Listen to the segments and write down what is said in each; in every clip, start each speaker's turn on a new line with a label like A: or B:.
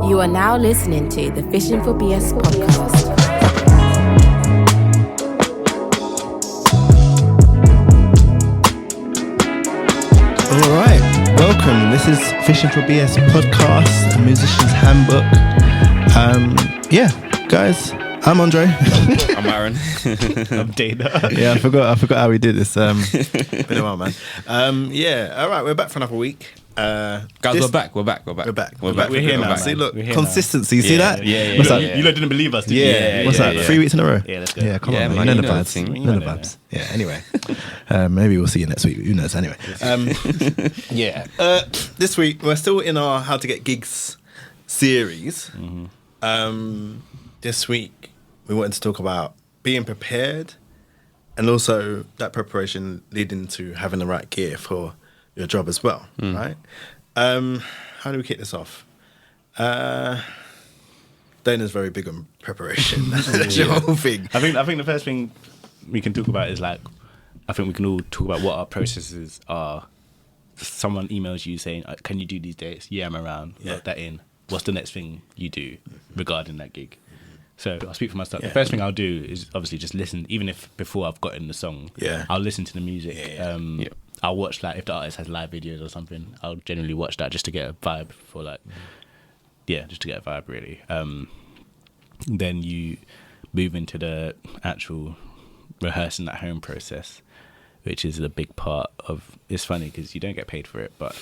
A: You are now listening to the Fishing for BS podcast.
B: All right, welcome. This is Fishing for BS podcast, a musician's handbook. Guys, I'm Andre.
C: I'm Aaron.
D: I'm Dana.
B: Yeah, I forgot how we did this. Been a while, man. All right, we're back for another week.
C: Guys, we're back. We're
D: here now.
B: See, look,
D: We're here
B: consistency. You see that?
D: Yeah.
B: What's that?
D: You lot didn't believe us, did you?
B: Yeah. What's that? 3 weeks in a row.
D: Yeah, let's go.
B: Yeah, come
C: Yeah,
B: on,
C: man,
B: man.
C: you
B: Know the
C: know the
B: vibes.
C: thing.
B: You know the vibes. Yeah. Anyway, maybe we'll see you next week. Who knows? Anyway, this week we're still in our How to Get Gigs series.
D: Mm-hmm.
B: This week we wanted to talk about being prepared, and also that preparation leading to having the right gear for your job as well. Right? How do we kick this off? Dana's very big on preparation. That's your whole thing.
D: I think the first thing we can talk about is I think we can all talk about what our processes are. Someone emails you saying, "Can you do these dates?" Yeah, I'm around.
B: Yeah.
D: Lock that in. What's the next thing you do regarding that gig? So I'll speak for myself. The first thing I'll do is obviously just listen, even if before I've gotten the song.
B: Yeah.
D: I'll listen to the music. I'll watch if the artist has live videos or something. I'll generally watch that just to get a vibe for just to get a vibe really. Then you move into the actual rehearsing at home process, which is a big part of. It's funny because you don't get paid for it, but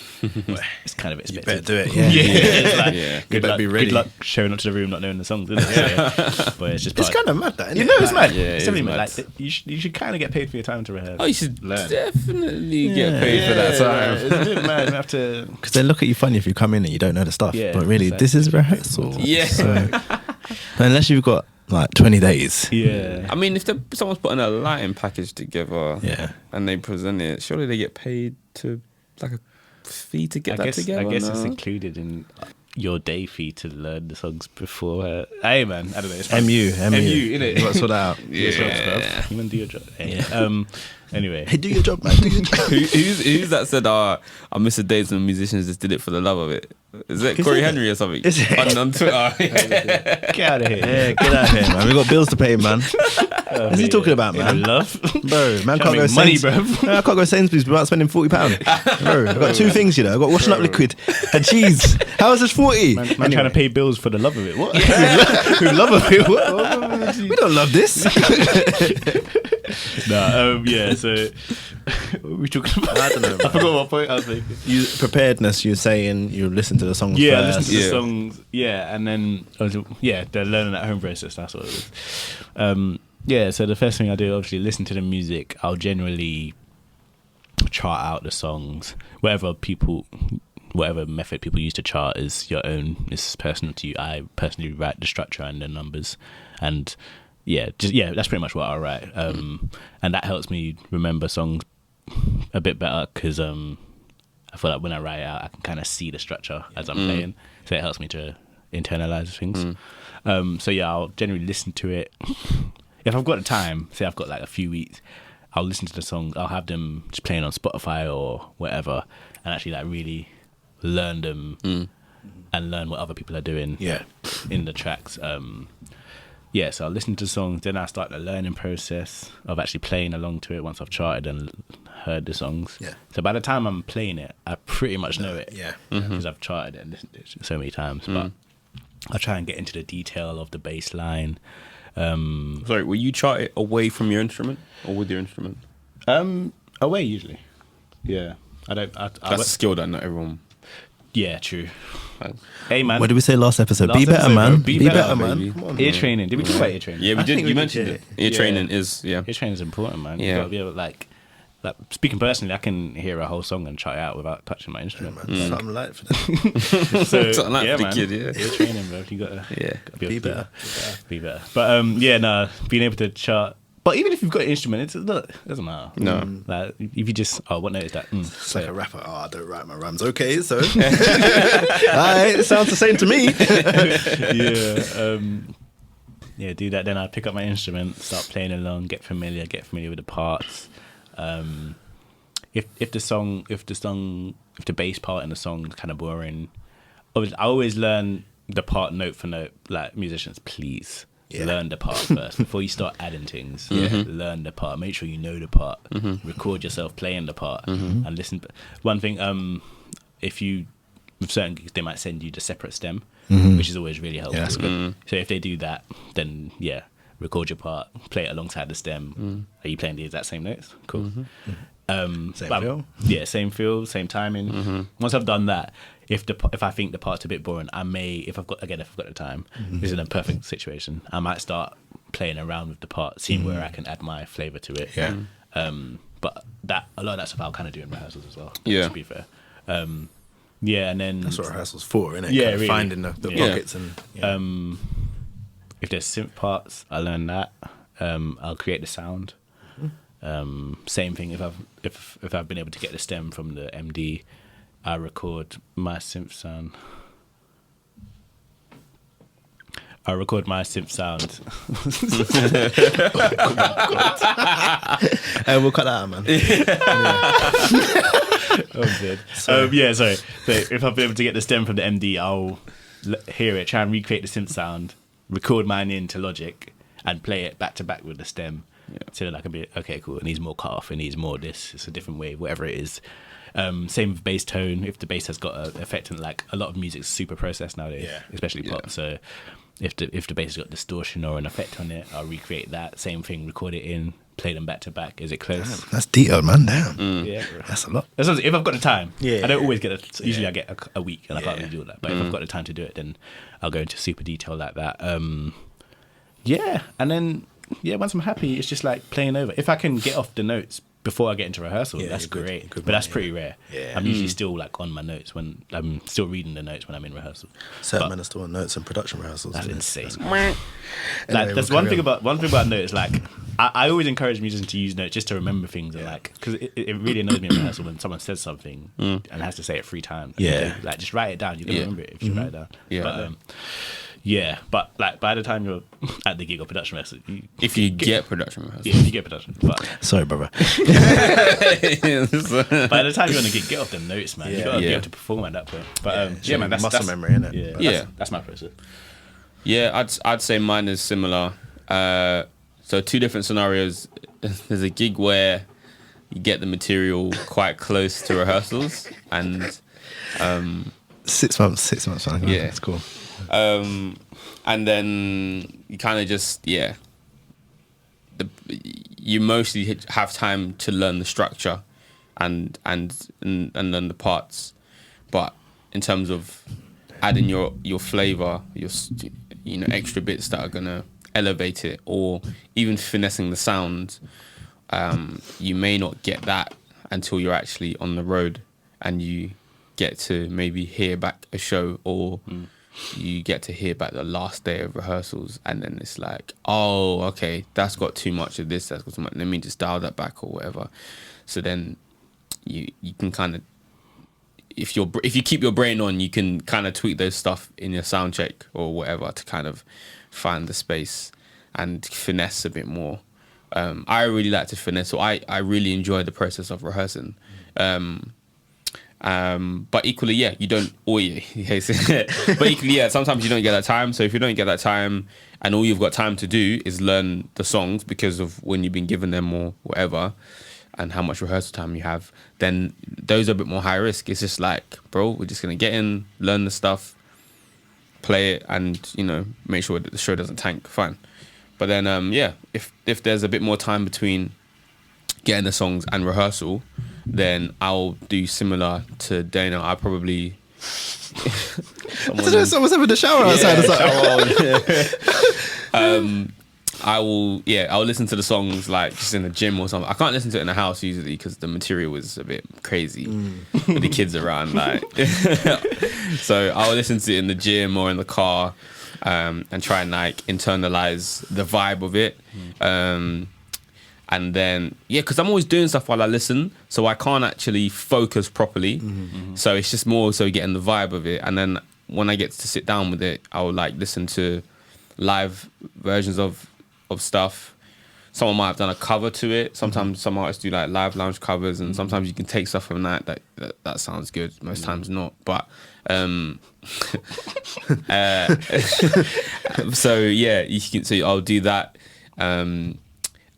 D: it's kind of expected.
B: You better do it. Yeah.
D: It's like,
B: You better be ready.
D: Good luck showing up to the room not knowing the songs, isn't it? But it's just
B: It's kind of mad, that, isn't it?
D: it's mad.
C: Yeah,
D: It's
C: it
D: definitely
C: is
D: mad.
C: mad.
D: You should kind of get paid for your time to rehearse.
C: Oh, you should
D: Learn.
C: definitely get paid for that time.
D: It's a bit mad. You have to.
B: Because they look at you funny if you come in and you don't know the stuff.
D: Yeah,
B: but really,
D: exactly.
B: this is rehearsal.
C: Yeah.
B: So, unless you've got 20 days.
D: Yeah.
C: I mean, if someone's putting a lighting package together and they present it, surely they get paid to a fee to get that together.
D: I guess it's
C: no?
D: included in your day fee to learn the songs before. Hey man, I don't know. It's fun.
B: MU,
D: innit?
B: You got to sort that out.
D: Do your job, bruv. You want to do your job. Hey. Anyway,
B: Hey, do your job, man. Do your job.
C: Who's that said, I miss the days when musicians just did it for the love of it? Is it Corey Henry or something?
B: Is it?
C: On Twitter.
D: get out of here.
B: Yeah, get out of here, man. We got bills to pay, man. What's he talking about, man?
D: Love,
B: Bro, man can't go
D: money,
B: Sainsbury's.
D: bruv.
B: Man, I can't go Sainsbury's without spending £40. Bro, I've got two things, I've got washing up liquid and cheese. How is this 40?
D: Man trying to pay bills for the love of it. What? Who love of it? What?
B: We don't love this.
D: So what were we talking about?
B: I don't know, man.
D: I forgot what point I was making.
B: Preparedness, you're saying you listen to the songs
D: Yeah,
B: first.
D: listen to the songs. Yeah, and then the learning at home process. That's what it is. So the first thing I do, obviously, listen to the music. I'll generally chart out the songs. Whatever method people use to chart is your own. It's personal to you. I personally write the structure and the numbers, and that's pretty much what I write. And that helps me remember songs a bit better because I feel like when I write it out, I can kind of see the structure as I'm playing, so it helps me to internalize things. I'll generally listen to it. If I've got the time, say I've got a few weeks, I'll listen to the songs. I'll have them just playing on Spotify or whatever, and actually really learn them and learn what other people are doing in the tracks. So I'll listen to songs, then I start the learning process of actually playing along to it once I've charted and heard the songs.
B: Yeah.
D: So by the time I'm playing it, I pretty much know it.
B: Yeah.
D: Because I've charted it and listened to it so many times. But I try and get into the detail of the bass line.
C: Sorry, will you chart it away from your instrument or with your instrument?
D: Away usually. Yeah.
C: That's a skill that not everyone.
D: Yeah, true. Hey man.
B: What did we say last episode?
D: Last
B: be better,
D: episode,
B: man.
D: bro. Be better,
B: man.
C: baby.
B: Come on,
D: Ear
B: man.
D: training. Did we talk about ear training?
C: Yeah, we did.
B: think
C: You
B: we
C: mentioned
B: did.
C: it. Ear training is
D: Ear training is important, man. You
C: Yeah.
D: gotta be able to speaking personally, I can hear a whole song and try it out without touching my instrument.
B: Something light for that.
D: So,
C: Something like for the kid, yeah.
D: Ear training, bro. You gotta
B: Be
D: able to
B: better.
D: be better. But being able to chart. But even if you've got an instrument, it doesn't matter.
C: No.
D: Like if you just what note is that?
B: It's like a rapper. I don't write my rhymes. Okay, so. Alright, it sounds the same to me.
D: Do that. Then I pick up my instrument, start playing along, get familiar with the parts. If the bass part in the song is kind of boring, I always learn the part note for note. Like musicians, please learn the part first before you start adding things. Learn the part. Make sure you know the part. Record yourself playing the part and listen. One thing, if you with certain gigs, they might send you the separate stem, which is always really helpful.
B: Yeah, that's good.
D: So if they do that, then record your part, play it alongside the stem. Are you playing the exact same notes? Cool.
B: Same feel?
D: Yeah, same feel, same timing. Once I've done that, if I think the part's a bit boring, I may, if I've got the time, this is a perfect situation, I might start playing around with the part, seeing where I can add my flavour to it.
B: Yeah.
D: But a lot of that stuff I'll kind of do in rehearsals as well.
C: Yeah.
D: To be fair. And then
B: That's what rehearsal's for, isn't it?
D: Yeah,
B: Kind of
D: really.
B: finding the pockets and.
D: If there's synth parts, I learn that. I'll create the sound. Same thing. If I've been able to get the stem from the MD, I record my synth sound.
B: We'll cut that out, man.
D: Sorry. So if I've been able to get the stem from the MD, I'll hear it, try and recreate the synth sound, record mine into Logic, and play it back to back with the stem. So that I can be, okay, cool, it needs more cut off, it needs more this, it's a different wave, whatever it is. Same with bass tone, if the bass has got an effect, and like a lot of music's super processed nowadays, especially pop. So if the bass has got distortion or an effect on it, I'll recreate that. Same thing, record it in, play them back to back. Is it close?
B: Damn, that's detailed, man. Damn.
D: Yeah,
B: That's a lot.
D: if I've got the time.
B: Yeah.
D: I don't always get it. Usually I get a week and I can't really do that. But if I've got the time to do it, then I'll go into super detail like that. And then once I'm happy, it's just like playing over. If I can get off the notes before I get into rehearsal, that's great. But that's pretty rare.
B: Yeah.
D: I'm usually still like on my notes when I'm still reading the notes when I'm in rehearsal.
B: Certain men are still on notes and production rehearsals.
D: That's
B: isn't it?
D: insane.
B: Anyway,
D: Like there's
B: we'll
D: one thing
B: carry on.
D: about notes. Like I always encourage musicians to use notes just to remember things. And like, because it really annoys me in rehearsal when someone says something and has to say it 3 times.
B: Yeah.
D: Like just write it down. You can remember it if you write it down.
C: Yeah.
D: But like by the time you're at the gig or production rehearsal,
C: If you get production rehearsal.
D: if you get production. But
B: Sorry, brother.
D: by the time you're on the gig, get off them notes, man. You gotta be able to perform at that point. But man, that's
B: muscle memory, innit?
D: Yeah, that's my process.
C: Yeah, I'd say mine is similar. So 2 different scenarios. There's a gig where you get the material quite close to rehearsals, and
B: 6 months. Man.
C: Yeah.
B: That's cool.
C: and then you kind of just you mostly have time to learn the structure and learn the parts, but in terms of adding your flavor, your extra bits that are gonna elevate it, or even finessing the sound, you may not get that until you're actually on the road and you get to maybe hear back a show, or you get to hear back the last day of rehearsals, and then it's like, oh, okay, that's got too much of this, that's got too much, let me just dial that back or whatever. So then you can kind of, if you keep your brain on, you can kind of tweak those stuff in your sound check or whatever to kind of find the space and finesse a bit more. I really like to finesse, so I really enjoy the process of rehearsing. But equally, you don't. But equally, sometimes you don't get that time. So if you don't get that time, and all you've got time to do is learn the songs because of when you've been given them or whatever, and how much rehearsal time you have, then those are a bit more high risk. It's just like, bro, we're just gonna get in, learn the stuff, play it, and make sure that the show doesn't tank. Fine. But then, if there's a bit more time between getting the songs and rehearsal, then I'll do similar to Dana. I probably
B: someone's having a shower outside or something.
C: I'll listen to the songs like just in the gym or something. I can't listen to it in the house usually because the material is a bit crazy with the kids around. Like, so I'll listen to it in the gym or in the car, and try and like internalize the vibe of it. And then, because I'm always doing stuff while I listen, so I can't actually focus properly. So it's just more so getting the vibe of it. And then when I get to sit down with it, I'll like listen to live versions of stuff someone might have done a cover to it. Sometimes some artists do like live lounge covers, and sometimes you can take stuff from that sounds good. Most times not, but so yeah, so I'll do that, and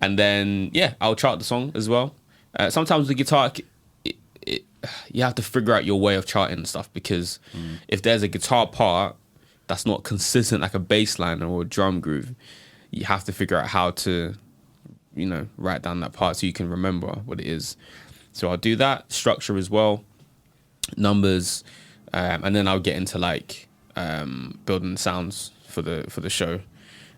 C: then I'll chart the song as well. Sometimes the guitar, you have to figure out your way of charting and stuff, because if there's a guitar part that's not consistent, like a bass line or a drum groove, you have to figure out how to, write down that part so you can remember what it is. So I'll do that, structure as well, numbers, and then I'll get into like building sounds for the show.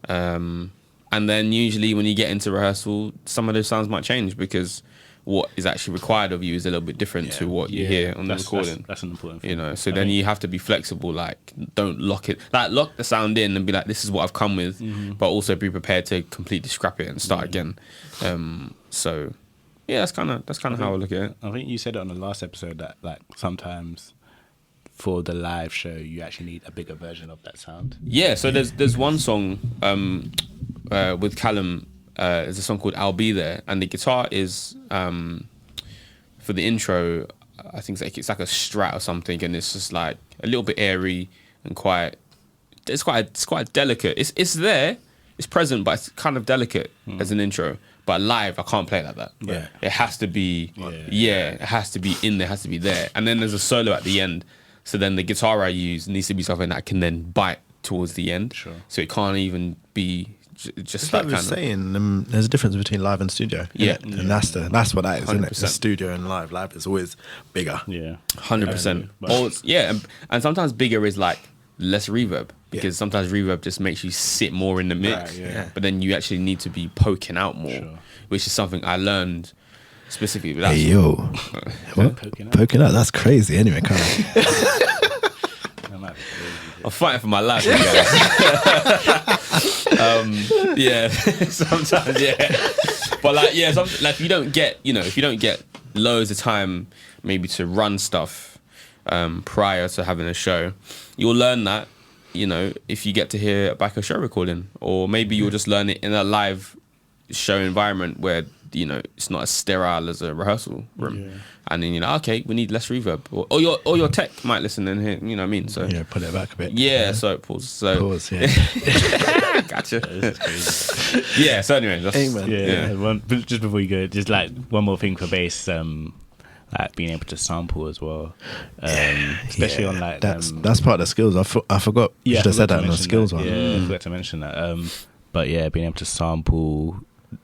C: And then usually when you get into rehearsal, some of those sounds might change, because what is actually required of you is a little bit different to what you hear on the recording.
D: That's an important thing.
C: So then you have to be flexible. Like, don't lock it. Like, lock the sound in and be like, this is what I've come with, but also be prepared to completely scrap it and start again. So yeah, that's kind of how I look at it.
D: I think you said it on the last episode that like sometimes for the live show you actually need a bigger version of that sound.
C: Yeah. So there's one song with Callum. There's a song called "I'll Be There," and the guitar is for the intro. I think it's like a Strat or something, and it's just like a little bit airy and it's quite delicate. It's there, it's present, but it's kind of delicate as an intro. But live, I can't play it like that.
B: Yeah.
C: It has to be. It has to be in there. It has to be there. And then there's a solo at the end. So then the guitar I use needs to be something that can then bite towards the end.
D: Sure.
C: So it can't even be just
B: like
C: that
B: we were
C: kind of.
B: saying, there's a difference between live and studio.
C: Yeah.
B: innit? And that's what that is, isn't it?
C: 100%.
B: The studio and live. Live is always bigger.
D: Yeah.
C: 100%.
D: But-
C: And sometimes bigger is like less reverb, because sometimes reverb just makes you sit more in the mix.
D: Right, yeah.
C: But then you actually need to be poking out more,
D: Sure.
C: which is something I learned specifically with that.
B: Hey yo, what?
D: Poking out.
B: Poking out. That's crazy. Anyway, kind of.
D: That might be crazy.
C: I'm fighting for my life, you guys. Yeah, sometimes, yeah. But like, yeah, like if you don't get loads of time maybe to run stuff prior to having a show, you'll learn that, if you get to hear back a show recording, or maybe you'll just learn it in a live show environment where it's not as sterile as a rehearsal room, and then okay, we need less reverb, or your tech might listen and hear, you know what I mean? So
B: Yeah, put it back a bit.
C: so pause. So
B: Pause. Yeah.
C: gotcha.
D: This is crazy.
C: Yeah. So anyway, that's,
B: Amen.
D: Yeah. But just before you go, just like one more thing for bass, like being able to sample as well, especially on like
B: that's part of the skills. I forgot. You should have said that in the skills one.
D: Yeah, I forgot to mention that. But yeah, being able to sample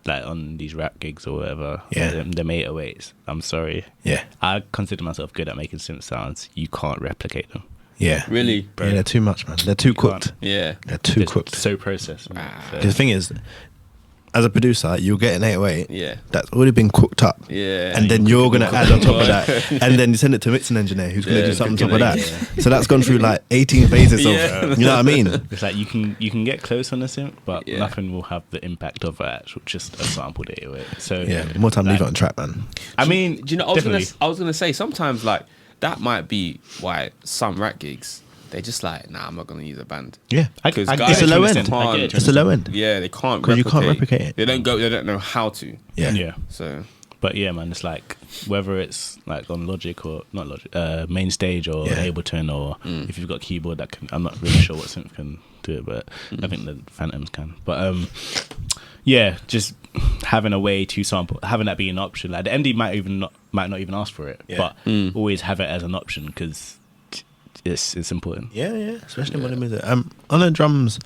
D: like on these rap gigs or whatever, them 808s. I'm sorry.
B: Yeah.
D: I consider myself good at making synth sounds. You can't replicate them.
B: Yeah.
C: really.
B: Yeah, they're too much, man. They're too cooked.
D: can't.
C: Yeah.
B: They're too
D: It's
B: cooked.
D: so processed. So,
B: The thing is, as a producer, you'll get an 808
C: Yeah.
B: that's already been cooked up.
C: Yeah.
B: And then you're going to add on top of that. And then you send it to a mixing engineer who's going to do something on top of that. So that's gone through like 18 phases
C: Yeah.
B: of, you know what I mean?
D: it's like you can get close on the synth, but
C: Yeah.
D: nothing will have the impact of actual just a sampled 808. So
B: Yeah, the more time leave it on track, man.
D: I mean,
C: Do you know?
D: definitely.
C: I was gonna say sometimes like that might be why some rap gigs they're just like, nah, I'm not gonna use a band.
B: Yeah.
C: Because
D: I
C: guys
B: It's a low
C: just
B: end.
C: can't-
B: It's a low end.
C: Yeah, they can't
B: 'Cause you can't replicate it.
C: They don't know how to.
B: Yeah.
D: Yeah.
C: So
D: But yeah, man, it's like whether it's like on Logic or not Logic, main stage or
B: Yeah.
D: Ableton, or if you've got keyboard that can, I'm not really sure what synth can do it, but I think the Phantoms can. But yeah, just having a way to sample, having that be an option. Like the MD might not even ask for it,
B: Yeah.
D: but always have it as an option because it's important.
B: Yeah, yeah, especially modern music. On a drums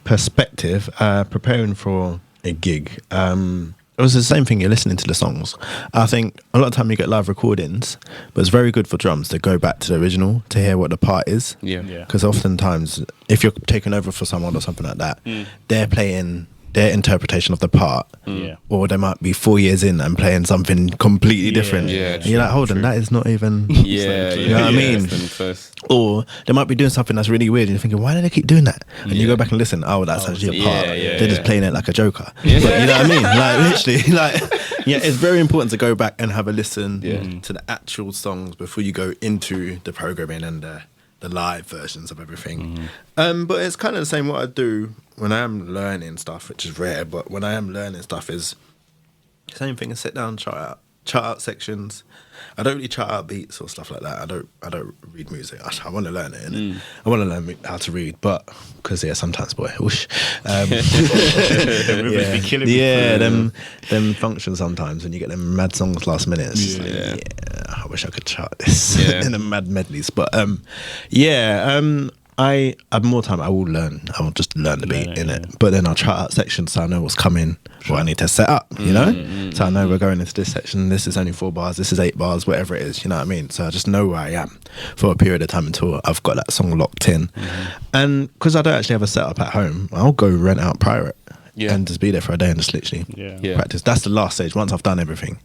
B: perspective, preparing for a gig, it was the same thing. You're listening to the songs. I think a lot of time you get live recordings, but it's very good for drums to go back to the original to hear what the part is.
C: yeah.
D: Yeah.
B: Because oftentimes, if you're taking over for someone or something like that, they're playing their interpretation of the part,
D: Yeah.
B: or they might be 4 years in and playing something completely different.
C: Yeah,
B: And you're like, hold on,
C: true.
B: that is not even.
C: Yeah,
B: You know what I mean?
C: it's been close.
B: Or they might be doing something that's really weird, and you're thinking, why do they keep doing that? And you go back and listen. Oh, that's actually a part. They're just playing it like a joker. But you know what I mean? Like literally, like yeah, it's very important to go back and have a listen to the actual songs before you go into the programming and the the live versions of everything. But it's kind of the same what I do when I am learning stuff, which is rare. But when I am learning stuff, is the same thing as sit down, chart out sections. I don't really chart out beats or stuff like that. I don't read music. I want to learn it. Innit? I want to learn how to read, but because sometimes boy, whoosh. Them functions sometimes when you get them mad songs last minute. It's just I wish I could chart this in the mad medleys, but I have more time. I will learn. I will just learn the beat in it, but then I'll chart out sections so I know what's coming, what I need to set up. You know, so I know we're going into this section. This is only 4 bars. This is 8 bars. Whatever it is, you know what I mean. So I just know where I am for a period of time until I've got that song locked in. And because I don't actually have a setup at home, I'll go rent out Pirate. And just be there for a day and just literally practice. That's the last stage once I've done everything.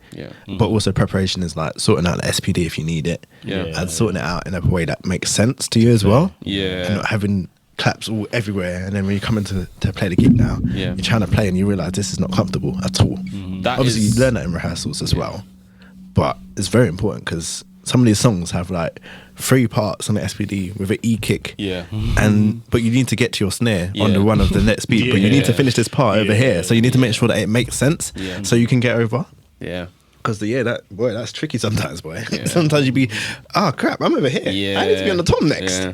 B: But also preparation is like sorting out the SPD if you need it, and sorting it out in a way that makes sense to you as well. And not having claps all everywhere. And then when you come in to play the gig now, you're trying to play and you realise this is not comfortable at all. Obviously, you learn that in rehearsals as well, but it's very important because some of these songs have like 3 parts on the SPD with an E kick. But you need to get to your snare on the one of the next beat. But you need to finish this part over here. So you need to make sure that it makes sense so you can get over. Because that's tricky sometimes, boy. Sometimes you be, oh crap, I'm over here. I need to be on the tom next.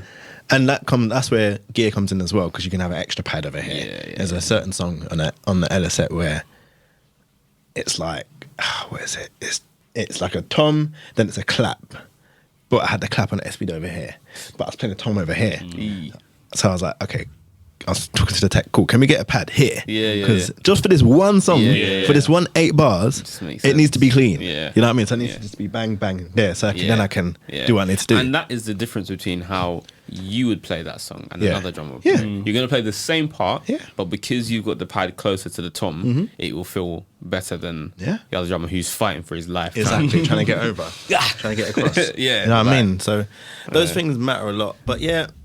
B: And that's where gear comes in as well, because you can have an extra pad over here. There's a certain song on the Ella set where it's like, what is it? It's like a tom, then it's a clap. But I had the clap on the SPD over here. But I was playing the tom over here. So I was like, okay, I was talking to the tech, cool, can we get a pad here? Because just for this one song, for this 8 bars, it needs to be clean. You know what I mean? So it needs to just be bang, bang there. So then I can do what I need to do.
C: And that is the difference between how you would play that song and another drummer would play. You're going to play the same part, but because you've got the pad closer to the tom, it will feel better than the other drummer who's fighting for his life.
B: Exactly, trying to get over, trying to get across. You know what I mean? So those things matter a lot. But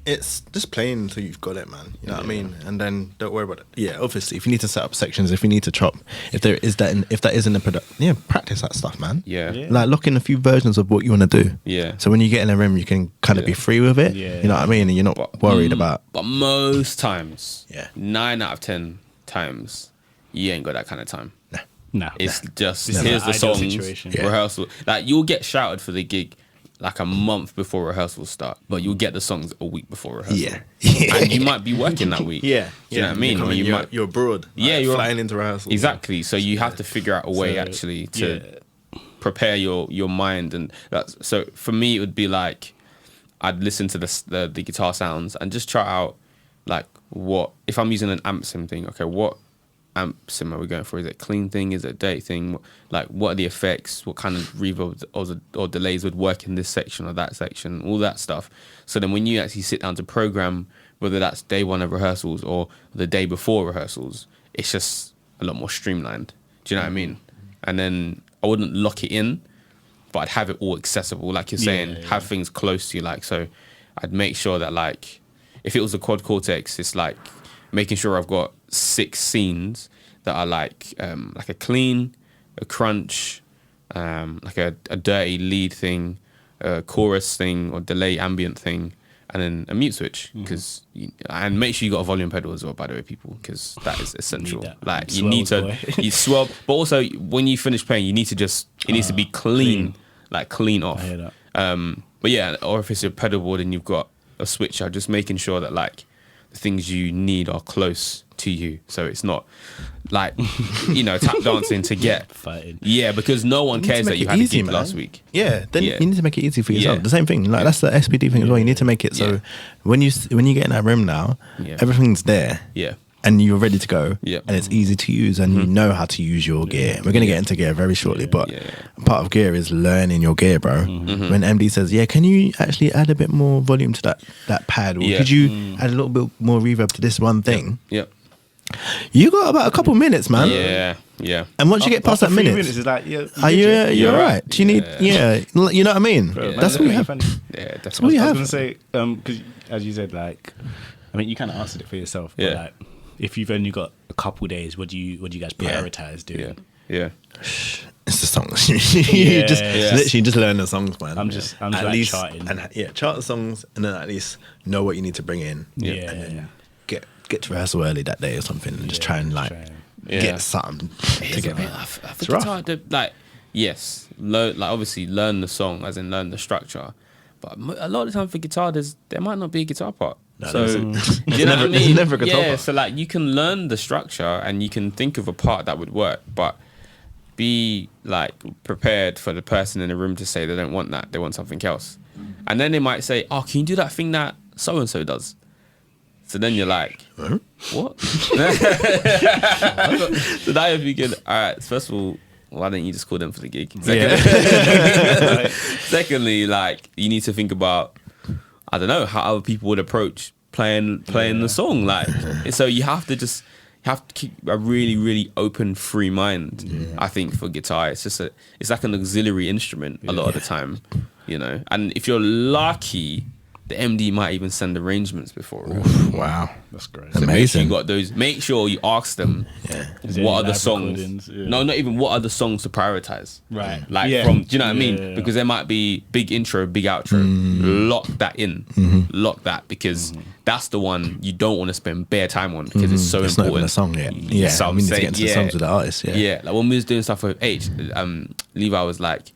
B: it's just playing until you've got it, man. You know what I mean? And then don't worry about it. Obviously, if you need to set up sections, if you need to chop, if that is in the production, practice that stuff, man. Like lock in a few versions of what you want to do. So when you get in a room, you can kind of be free with it. You know what I mean? And you're not worried about.
C: But most times, 9 out of 10 times, you ain't got that kind of time.
D: No,
C: it's just here's the song rehearsal. Like you'll get shouted for the gig like a month before rehearsals start, but you'll get the songs a week before rehearsal. And you might be working that week. Do you know what I mean?
B: You're abroad.
C: You're
B: flying into rehearsals.
C: Exactly. So you have to figure out a way actually to prepare your mind, and so for me it would be like I'd listen to the guitar sounds and just try out like what if I'm using an amp sim thing. Okay, what amp sim are we going for? Is it a clean thing? Is it a dirty thing? Like what are the effects? What kind of reverb or delays would work in this section or that section? All that stuff. So then when you actually sit down to program, whether that's day 1 of rehearsals or the day before rehearsals, it's just a lot more streamlined. Do you know what I mean? And then I wouldn't lock it in, but I'd have it all accessible, like you're saying, have things close to you. Like, so I'd make sure that like, if it was a quad cortex, it's like making sure I've got 6 scenes that are like a clean, a crunch, like a dirty lead thing, a chorus thing or delay ambient thing, and then a mute switch. Because and make sure you got a volume pedal as well, by the way, people, because that is essential. Like you need to you swell, but also when you finish playing, you need to just it needs to be clean, like clean off.
D: I hear that.
C: But yeah, or if it's a pedal board and you've got a switcher, just making sure that like the things you need are close to you, so it's not like tap dancing to get
D: fighting.
C: Because no one cares that you had a gig last week.
B: You need to make it easy for yourself. The same thing, like that's the SPD thing as well. You need to make it so when you get in that room now, everything's there. And you're ready to go, and it's easy to use, and you know how to use your gear. We're going to get into gear very shortly, but part of gear is learning your gear, bro. When MD says, can you actually add a bit more volume to that pad, or could you add a little bit more reverb to this one thing? You got about a couple minutes, man. And once you get past that minute,
D: it's like,
B: are you all right? Do you need, you know what I mean? That's what you have.
D: That's what you have. I was going to say, because as you said, like, I mean, you kind of answered it for yourself, but like, if you've only got a couple days, what do you guys prioritize doing?
C: Yeah.
B: It's the songs. you
D: Yeah.
B: just
D: Yeah.
B: literally just learn the songs, man.
D: I'm just
B: at
D: like
B: least,
D: charting.
B: and chart the songs, and then at least know what you need to bring in.
D: Yeah.
B: and then get to rehearsal early that day or something, and just try and
C: Yeah.
B: get something together.
C: I think
B: It's rough.
C: guitar, like, yes, obviously learn the song, as in learn the structure. But a lot of the time for guitar, there might not be a guitar part.
B: No,
C: So
B: there's
C: you know what I
B: there's
C: mean?
B: never a guitar part.
C: So like you can learn the structure and you can think of a part that would work, but be like prepared for the person in the room to say they don't want that, they want something else. And then they might say, "Oh, can you do that thing that so and so does?" So then you're like, "What?" So now you're thinking, all right, first of all, why don't you just call them for the gig? Secondly, like you need to think about, I don't know, how other people would approach playing the song. Like, so you have to keep a really, really open, free mind. I think for guitar, it's like an auxiliary instrument a lot of the time, you know. And if you're lucky, the MD might even send arrangements before.
B: Wow,
D: That's great.
C: So
B: amazing.
C: make sure you ask them
D: there
C: what
D: any
C: are the
D: live
C: songs.
D: recordings? Yeah.
C: No, not even what are the songs to prioritize.
D: Right.
C: Like
D: Yeah.
C: from, do you know what I
D: Yeah,
C: mean?
D: yeah, yeah.
C: Because there might be big intro, big outro. Lock that in. Lock that, because that's the one you don't want to spend bare time on, because it's so
B: It's not
C: important.
B: even a song yet. Yeah,
C: So I'm
B: we need to
C: saying,
B: get into the songs with the artist.
C: Yeah, like when we was doing stuff with H, Levi was like,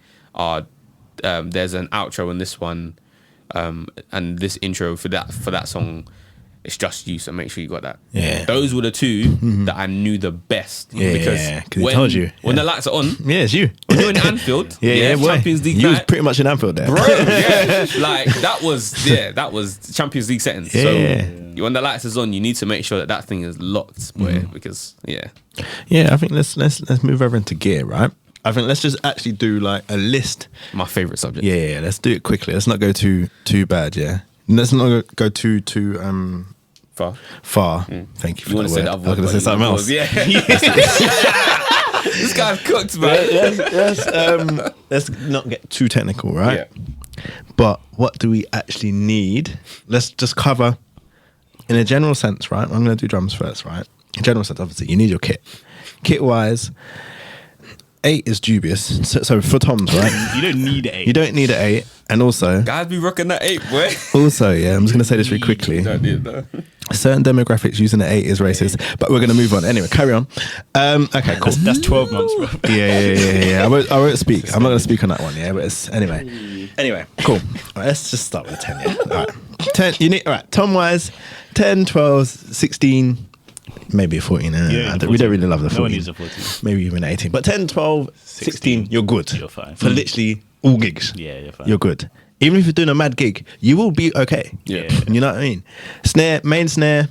C: there's an outro in this one, and this intro for that song, it's just you, so make sure you got that.
B: Yeah.
C: Those were the two that I knew the best.
B: Yeah,
C: because
B: yeah, 'cause he told you.
C: when
B: Yeah.
C: the lights are on,
B: Yeah, it's you.
C: when you're in Anfield,
B: boy.
C: Champions League
B: You was
C: night,
B: pretty much in Anfield there.
C: bro, yeah, like that was Champions League settings.
B: Yeah.
C: So when the lights is on, you need to make sure that thing is locked, boy, because
B: Yeah, I think let's move over into gear, right? I think let's just actually do like a list.
C: my favorite subject.
B: Yeah, let's do it quickly. Let's not go too bad. Yeah, let's not go too far. Thank you for
C: You want
B: the
C: to say
B: word.
C: the
B: I
C: other
B: was going to
C: word,
B: say something else.
C: Yeah. This guy's cooked, man.
B: Let's not get too technical, right?
C: Yeah.
B: But what do we actually need? Let's just cover in a general sense, right? I'm going to do drums first, right? In general sense, obviously, you need your kit. Kit-wise, 8 is dubious. So for toms, right?
D: You don't need 8.
B: You don't need an 8. And also,
C: Guys be rocking that 8, boy.
B: yeah, I'm just going to say this really quickly.
C: Don't need that.
B: Certain demographics using an 8 is racist, but we're going to move on. Anyway, carry on. Okay, cool.
D: That's 12 months, bro.
B: Yeah. I won't speak. I'm not going to speak on that one, yeah, but it's, anyway, cool. All right, let's just start with a 10, yeah. All right. 10, you need, all right, tom-wise, 10, 12, 16, maybe 14. We don't really love the 14.
D: No one needs a 14.
B: Maybe even 18. But 10, 12, 16, you're good.
D: You're fine.
B: For literally all gigs.
D: Yeah, you're fine.
B: You're good. Even if you're doing a mad gig, you will be okay.
C: Yeah.
B: You know what I mean? Snare, main snare,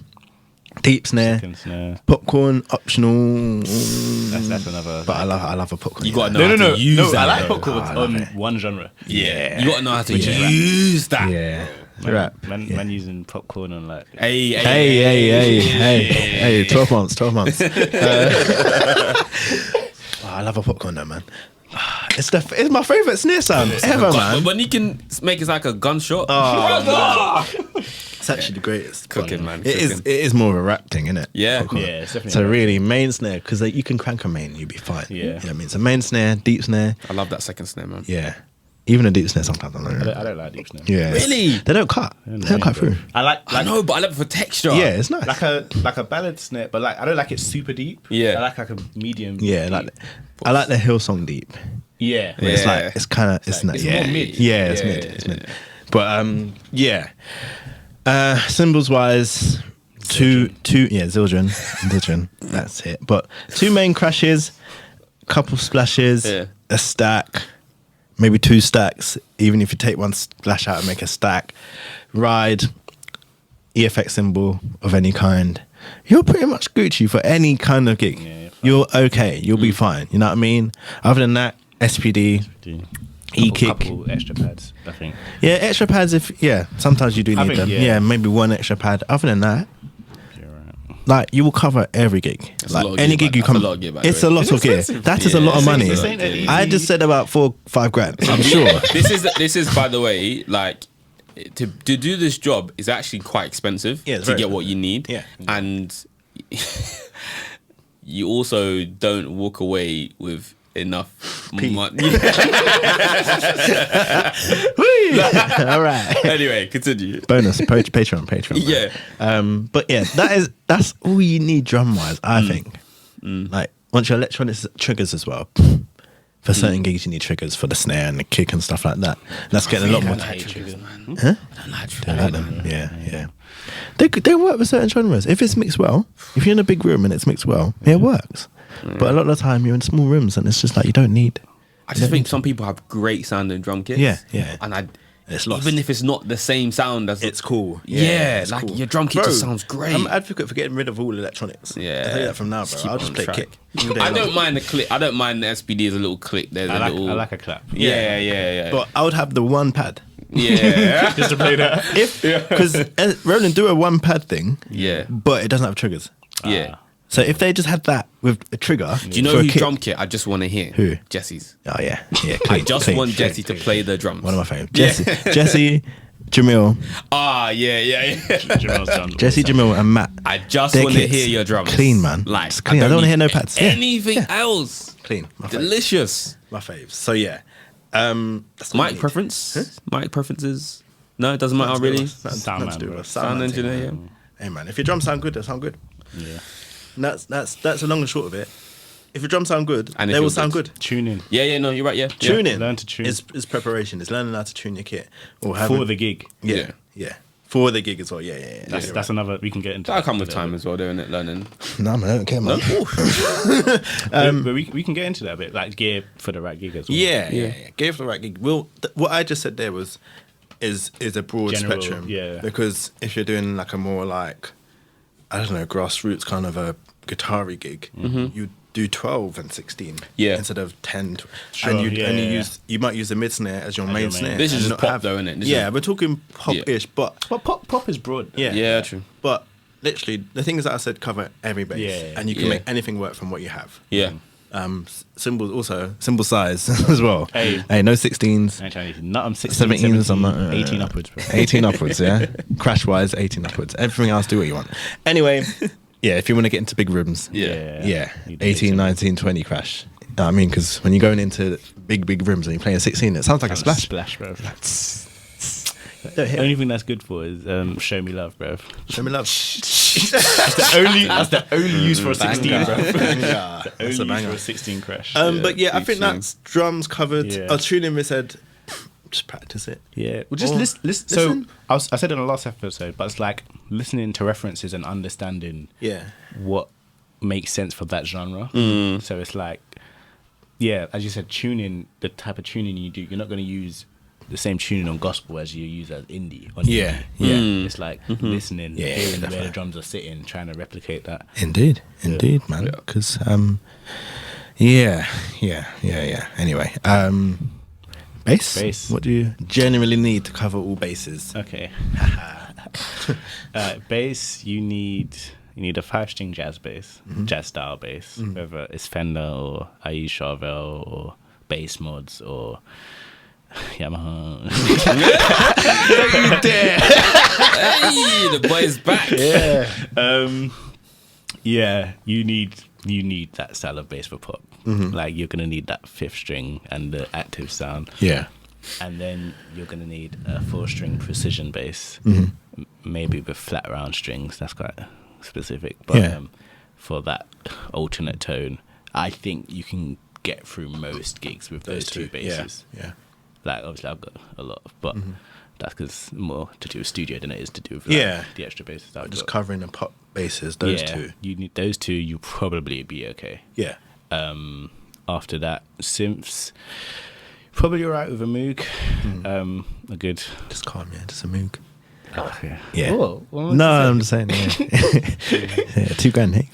B: deep snare,
D: Second snare.
B: popcorn, optional.
D: That's another.
B: But I love a popcorn.
C: You gotta
B: know.
C: know how to use
D: No,
C: that.
D: I like
C: though.
D: popcorn
B: I love
D: on
B: it.
D: one genre.
C: Yeah. You gotta know how to
D: Which is
C: use that.
B: Yeah.
D: Man,
B: Right.
D: man using popcorn on like.
B: Hey, 12 months, 12 months. I love a popcorn though, man. It's my favourite snare sound ever, man.
C: When you can make it like a gunshot.
B: It's actually the greatest.
C: Cooking, man.
B: It is more of a rap thing, isn't it?
C: Yeah.
B: Popcorn.
D: Yeah, it's definitely.
B: So really, main snare, because you can crank a main, you'll be fine.
D: Yeah.
B: You know what I mean? So main snare, deep snare,
C: I love that second snare, man.
B: yeah. Even a deep snare sometimes.
D: I don't like deep snare.
B: Yeah.
C: Really?
B: They don't cut. They don't cut through.
D: I like
C: I know, but I love it for texture.
B: Yeah, it's nice.
D: like a ballad snare, but like I don't like it super deep.
C: Yeah.
D: I like a medium.
B: Yeah,
D: deep.
B: I like the Hillsong deep.
D: Yeah.
B: But it's
C: Yeah.
B: like it's kind of
D: It's
B: not.
D: like- it's
B: Yeah,
D: more mid.
B: Yeah, it's mid. It's mid. But yeah. Cymbals wise, two. Yeah, Zildjian. That's it. But 2 main crashes, couple splashes,
C: Yeah.
B: a stack, maybe 2 stacks. Even if you take one splash out and make a stack, ride, EFX cymbal of any kind. You're pretty much Gucci for any kind of gig.
D: Yeah,
B: You're okay. You'll be fine. You know what I mean? Other than that, SPD, E-kick.
D: Couple extra pads, I think.
B: Yeah, extra pads. Sometimes you do
D: I
B: need
D: think,
B: them.
D: yeah.
B: Yeah, maybe 1 extra pad. Other than that,
D: You're right.
B: like you will cover every gig.
C: That's a lot
B: Like
C: of
B: any
C: gear,
B: gig you
C: man. That's
B: come,
C: a lot of gear, by the
B: it's
C: way.
B: a lot of gear.
D: expensive.
B: That is a lot of
C: Yeah,
B: money.
D: this ain't an
B: I
D: easy-
B: just said about 4-5 grand. I'm sure.
C: This is by the way, like to do this job is actually quite expensive
B: Yeah, it's
C: to
B: very
C: get what you need.
B: Yeah.
C: And you also don't walk away with enough money.
B: All right.
C: Anyway, continue.
B: Bonus Patreon.
C: Yeah.
B: But yeah, that's all you need drum wise. I think. Like once your electronics triggers as well. For certain gigs, you need triggers for the snare and the kick and stuff like that. That's getting a lot more.
C: triggers, man.
B: Huh?
C: I don't like
B: Don't
C: triggers,
B: like them. Yeah. They work with certain genres. If it's mixed well, if you're in a big room and it's mixed well, it works. But a lot of the time, you're in small rooms and it's just like you don't need.
C: I just think some people have great sounding drum kits.
B: Yeah.
C: And
B: It's lost.
C: even if it's not the same sound as
B: It's cool.
C: Yeah,
B: it's
C: like
B: cool.
C: your drum kit just sounds great.
B: I'm an advocate for getting rid of all electronics.
C: Yeah.
B: I'll tell you that from now,
C: Just
B: bro.
C: keep
B: I'll
C: it
B: just
C: on
B: play
C: track.
B: kick. all day
C: I
B: long.
C: don't mind the click. I don't mind the SPD as a little click. There's
D: I
C: a little.
D: like a clap.
C: Yeah.
B: But I would have the one pad.
C: Yeah.
D: Just to play that.
B: Because Roland do a one pad thing,
C: Yeah.
B: but it doesn't have triggers.
C: Yeah.
B: So if they just had that with a trigger,
C: Do you know
B: for a
C: whose
B: kick-
C: drum kit I just want to hear?
B: Who?
C: Jesse's.
B: Oh yeah.
C: I
B: Clean,
C: just
B: clean,
C: want
B: clean.
C: Jesse to play the drums.
B: One of my favorites. Jesse, Jamil,
D: Jamel's done.
B: Jesse, Jamil, and Matt.
C: I just
B: Their
C: want to
B: kits,
C: hear your drums.
B: Clean, man.
C: Like,
B: It's clean. I don't wanna hear no pads. Yeah.
C: Anything else.
B: Clean. My faves.
C: Delicious.
B: My faves. So yeah. That's what
C: Mic
B: we need.
C: preference? Mic preferences? No, it doesn't matter
B: Nothing to do
C: really.
B: with us.
D: Sound
B: Nothing to
D: man,
B: do with
D: bro.
B: us.
C: Sound
B: man
C: engineer,
B: team.
C: yeah.
B: Hey man, if your drums sound good, they sound good.
D: Yeah.
B: And that's the long and short of it. If your drums sound good,
C: And
B: they
C: if
B: will
C: you're
B: sound
C: good.
B: good.
D: Tune in
C: Yeah, no, you're right, yeah.
B: Tuning.
D: Learn to tune.
B: Is preparation. It's learning how to tune your kit. Or
D: for the gig.
B: Yeah. For the gig as well. Yeah.
D: That's another. We can get into.
C: That'll come with
D: that.
C: time as well, doing it, learning.
B: No, man, I don't care, man.
D: But we can get into that a bit, like gear for the right gig as well.
B: Yeah. Give the right gig. Well, what I just said there is a broad
D: General,
B: spectrum.
D: yeah.
B: Because if you're doing like a more like, I don't know, grassroots kind of a guitar-y gig, you do 12 and 16
C: Yeah.
B: instead of 10.
D: Sure,
B: and
D: yeah.
B: you might use the mid snare as your main
D: your main.
B: snare.
C: This is
B: and
C: just
B: not
C: pop though, isn't it? This
B: yeah,
C: is-
B: we're talking pop-ish, but
D: But pop is broad.
B: yeah.
C: Yeah, true.
B: But literally, the things that I said cover every base,
D: Yeah.
B: and you can
C: Yeah.
B: make anything work from what you have.
C: Yeah.
B: Cymbal size as well.
D: Hey.
B: No 16s.
D: I ain't trying to. Not I'm 16,
B: 17s,
D: 17,
B: I'm not,
D: 18 upwards, bro.
B: 18 upwards, yeah. Crash wise, 18 upwards. Everything else, do what you want. Anyway, yeah, if you want to get into big rooms,
C: Yeah.
B: yeah,
D: You do
B: 18,
D: need
B: 19, 20 crash. I mean, because when you're going into big rooms and you're playing 16, it sounds like a splash.
D: Splash, bro.
B: Don't
D: The
B: hit.
D: only thing that's good for is Show Me Love, bro.
B: Show me love.
D: That's the only use for a 16, bro.
B: Banger. That's
D: Only
B: a
D: use for
B: banger.
D: a 16 crash.
B: But yeah, I
C: big
B: think that's drums covered.
D: Yeah.
B: Our tuning, we said, just practice it.
D: Yeah, well, just
B: Or
D: listen. So
B: listen.
D: I said in the last episode, but it's like listening to references and understanding
B: Yeah.
D: what makes sense for that genre. So it's like, yeah, as you said, tuning, the type of tuning you do, you're not going to use the same tuning on gospel as you use as indie. On
B: Yeah,
D: indie.
B: yeah.
D: It's like listening,
B: Yeah,
D: hearing where
B: definitely.
D: the drums are sitting, trying to replicate that.
B: Indeed, man. Because, yeah. Anyway, bass. What do you generally need to cover all bases?
D: Okay. Bass, you need a 5-string jazz bass, jazz style bass, whether it's Fender or IE Charvel or Bass Mods or Yamaha.
C: Hey, the boy's back.
D: Yeah, you need that style of bass for pop. Like you're gonna need that 5th string and the active sound.
B: Yeah.
D: And then you're going to need a 4-string precision bass, maybe with flat round strings. That's quite specific. But
B: Yeah.
D: For that alternate tone, I think you can get through most gigs with those two basses.
B: Yeah.
D: Like, obviously, I've got a lot, but that's because more to do with studio than it is to do with
B: Yeah.
D: the extra basses. That I've
B: Just
D: got.
B: covering the pop bases, those
D: Yeah,
B: two.
D: You need those two, you probably be okay.
B: Yeah.
D: After that, synths. Probably alright with a Moog. A good.
B: Just calm, yeah. Just a moog.
D: Okay.
B: Yeah.
D: Oh, well,
B: No, I'm just saying. Yeah. Yeah, $2,000, hey.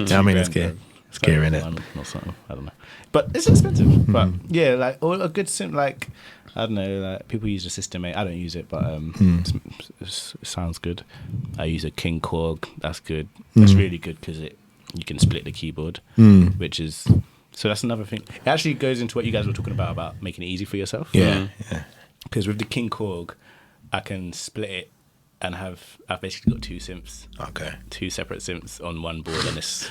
B: Yeah, I mean, it's gear. It's gear in it.
D: Not something. I don't know. But it's expensive. But yeah, like or a good synth. Like I don't know. Like people use a System 8. I don't use it, but it sounds good. I use a King Korg. That's good. That's really good because you can split the keyboard, which is. So that's another thing. It actually goes into what you guys were talking about making it easy for yourself.
B: Yeah.
D: Because with the King Korg, I can split it I've basically got two synths.
B: Okay.
D: Two separate synths on one board, and it's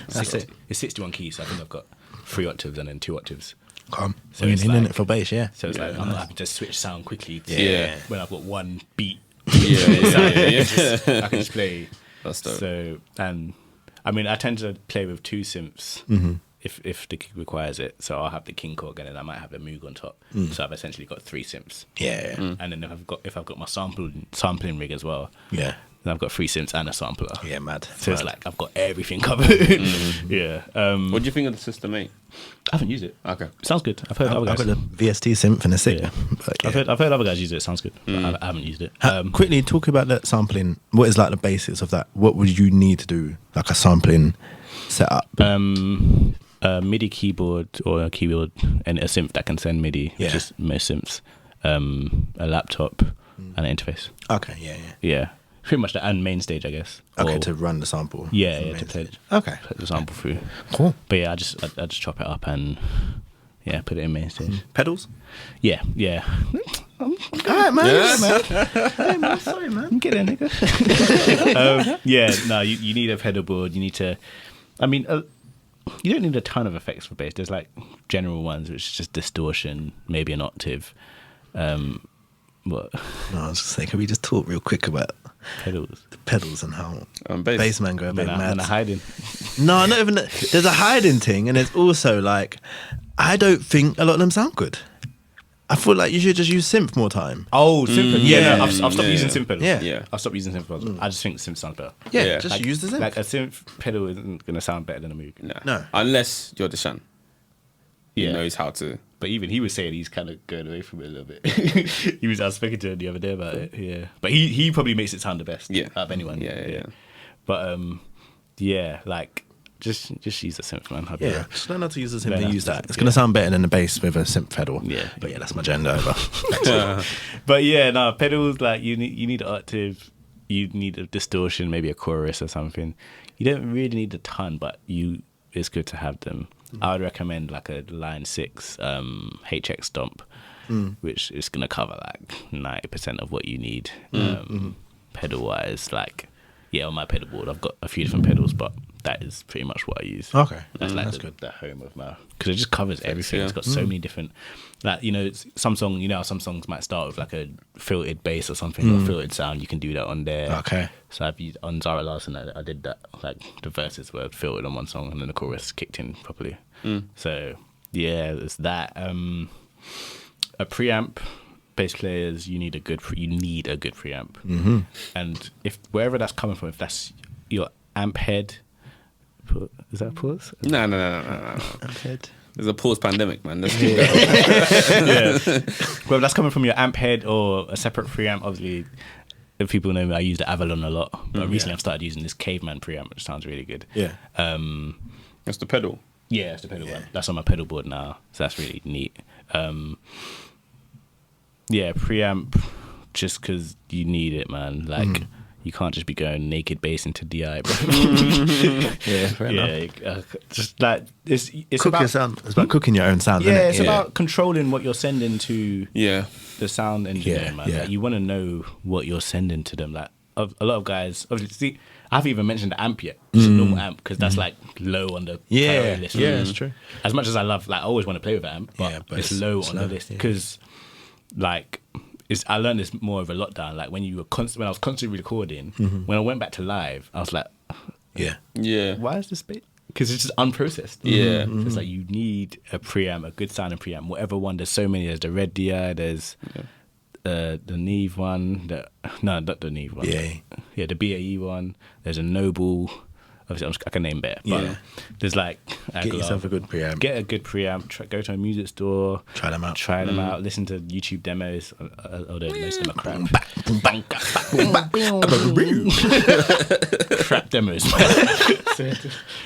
D: 61 keys. So I think I've got 3 octaves and then 2 octaves.
B: So you
D: it's
B: need
D: like-
B: it for bass, yeah.
D: So it's like I'm not having to switch sound quickly.
C: Yeah.
D: When I've got one beat,
C: Yeah.
D: I can just play.
C: That's dope.
D: So, and I mean, I tend to play with two synths if the gig requires it. So I'll have the King Korg and then I might have the Moog on top. So I've essentially got 3 synths.
B: Yeah.
D: And then if I've got my sampling rig as well,
B: Yeah.
D: then I've got 3 synths and a sampler.
B: Yeah, mad.
D: So it's
B: Mad.
D: like I've got everything covered. Yeah.
C: What do you think of the System 8?
D: I haven't used it.
C: Okay.
D: Sounds good. I've heard other
B: I've
D: guys.
B: got the VST synth and a sick.
D: Yeah.
B: But yeah.
D: I've heard other guys use it. Sounds good. But I haven't used it.
B: Quickly talk about that sampling. What is like the basics of that? What would you need to do like a sampling setup?
D: A MIDI keyboard or a keyboard and a synth that can send MIDI,
B: Yeah.
D: which is most synths. A laptop and an interface.
B: Okay, yeah.
D: Yeah, pretty much that, and main stage, I guess.
B: Okay,
D: Or-
B: to run the sample.
D: yeah,
B: from
D: yeah,
B: main
D: to play
B: stage. Okay,
D: put the sample through.
B: cool.
D: But yeah, I just chop it up and put it in main stage.
B: Pedals?
D: Yeah.
B: All right, man. Hey, man. Sorry, man.
D: Get in, nigga. You need a pedal board. You need to. I mean, you don't need a ton of effects for bass. There's like general ones, which is just distortion, maybe an octave. What
B: No, I was just saying, can we just talk real quick about
D: pedals?
B: the pedals and how
C: Bass.
B: bass man go a bit
D: And
B: mad?
D: a hiding.
B: No, not even that. There's a hiding thing, and there's also like, I don't think a lot of them sound good. I feel like you should just use synth more time.
D: Oh, synth pedals.
B: yeah.
D: No, I've stopped
C: Yeah.
D: using synth pedals.
B: Yeah.
C: Yeah.
D: I've stopped using synth pedals. I just think synth sounds better.
B: Yeah,
C: Yeah.
B: just
D: Like-
B: use the synth.
D: Like a synth pedal isn't gonna sound better than a Moog.
B: No.
C: Unless you're Deshaun. He
D: Yeah.
C: knows how to.
D: But even he was saying he's kind of going away from it a little bit. I was speaking to him the other day about it. Yeah, but he probably makes it sound the best.
C: Yeah.
D: Out of anyone.
C: Yeah.
D: But like just use the synth, man. I'd be
B: Yeah,
D: like-
B: just learn how to use the synth
D: Learn
B: and
D: how
B: use
D: to
B: that.
D: use it,
B: It's going to sound better than the bass with a synth pedal.
D: Yeah.
B: But yeah, that's my agenda over.
D: But yeah, no pedals. Like you need an octave. You need a distortion, maybe a chorus or something. You don't really need a ton, but it's good to have them. I would recommend like a Line 6 HX Stomp, which is going to cover like 90% of what you need pedal wise. Like, on my pedal board, I've got a few different pedals, but that is pretty much what I use.
B: Okay.
D: That's like
B: That's
D: the,
B: good.
D: the home of my, because it just covers everything.
C: yeah.
D: It's got so many different, like, some songs might start with like a filtered bass or something, or filtered sound. You can do that on there.
B: Okay.
D: So I've used on Zara Larson. I did that. Like the verses were filtered on one song, and then the chorus kicked in properly. So yeah, there's that. A preamp. Bass players, you need a good preamp. And if wherever that's coming from, if that's your amp head, is that a pause?
C: No.
D: Amp head.
C: There's a pause pandemic, man. Let's keep going.
D: Whether that's coming from your amp head or a separate preamp, obviously. If people know me, I use the Avalon a lot, but recently I've started using this Caveman preamp, which sounds really good.
B: Yeah.
C: That's the pedal.
D: Yeah, it's the pedal one. That's on my pedal board now, so that's really neat. Preamp, just because you need it, man. Like, you can't just be going naked bass into DI, bro.
B: Yeah, fair enough.
D: Just like it's
B: Cook
D: about
B: your sound. It's about cooking your own sound,
D: yeah,
B: isn't it?
D: it's about controlling what you're sending to
C: Yeah.
D: the sound engineer,
B: Yeah,
D: man.
B: yeah.
D: Like, you want to know what you're sending to them. Like a lot of guys, obviously, I haven't even mentioned the amp yet. Just a normal amp, because that's like low on the priority list.
B: Yeah, it's true.
D: As much as I love, like, I always want to play with the amp, but,
B: Yeah, but
D: it's
B: it's
D: low on
B: slow,
D: the list
B: yeah.
D: because, like, I learned this more over lockdown. Like when I was constantly recording, when I went back to live, I was like,
B: Yeah.
C: Yeah.
D: why is this bit? Because it's just unprocessed.
C: Yeah.
D: So it's like you need a preamp, a good sounding preamp, whatever one. There's so many. There's the Red DI. There's the Neve one. Not the Neve one.
B: BAE.
D: The BAE one. There's a Noble. Obviously, I can name better. But
B: Yeah.
D: there's like
B: Get yourself a good preamp.
D: Get a good preamp. Go to a music store.
B: Try them out.
D: Try them out. Listen to YouTube demos. Although most of them are crap. Crap demos.